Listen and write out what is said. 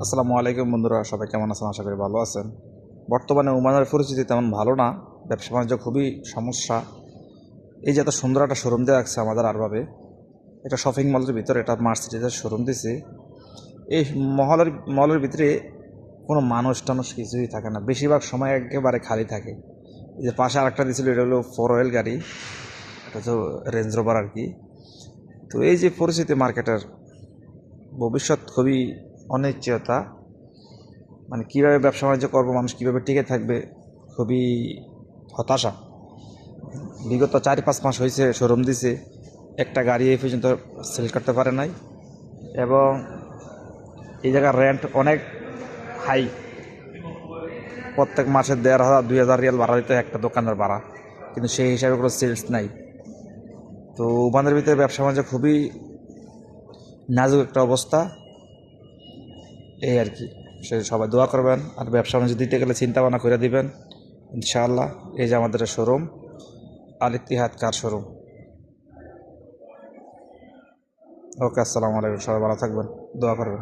আসসালামু আলাইকুম বন্ধুরা, সবাই কেমন আছেন? আশা করি ভালো আছেন। বর্তমানে ওমানের পরিস্থিতি তেমন ভালো না, ব্যবসা বাণিজ্য খুবই সমস্যা। এই যে এত সুন্দর একটা শোরুম দিয়ে রাখছে আমাদের আরবাবে, এটা শপিং মলের ভিতরে, এটা মার্সিডিজের শোরুম দিছে। এই মলের ভিতরে কোনো মানুষ টানুষ কিছুই থাকে না, বেশিরভাগ সময় একেবারে খালি থাকে। এই যে পাশে আরেকটা দিয়েছিল, এটা হলো 4 হুইল গাড়ি, এটা তো রেঞ্জ রোভার আর কি। তো এই যে পরিস্থিতি মার্কেটের, ভবিষ্যৎ খুবই অনিশ্চয়তা। মানে কীভাবে ব্যবসা বাণিজ্য করবো, মানুষ কীভাবে টিকে থাকবে, খুবই হতাশা। বিগত 4-5 মাস হয়েছে শোরুম দিছে, একটা গাড়ি এই পর্যন্ত সেল করতে পারে নাই। এবং এই জায়গার রেন্ট অনেক হাই, প্রত্যেক মাসে 1,500-2,000 রিয়াল ভাড়া দিতে একটা দোকানের ভাড়া, কিন্তু সেই হিসাবে কোনো সেলস নাই। তো ওমানের ভিতরে ব্যবসা বাণিজ্য খুবই নাজুক একটা অবস্থা, এই আর কি। সে সবাই দোয়া করবেন, আর ব্যবসা বাণিজ্য দিতে গেলে চিন্তা ভাবনা করে দিবেন ইনশাআল্লাহ। এই যে আমাদের শোরুম, আল ইত্তিহাদ কার শোরুম। ওকে, আসসালামু আলাইকুম, সবাই ভালো থাকবেন, দোয়া করবেন।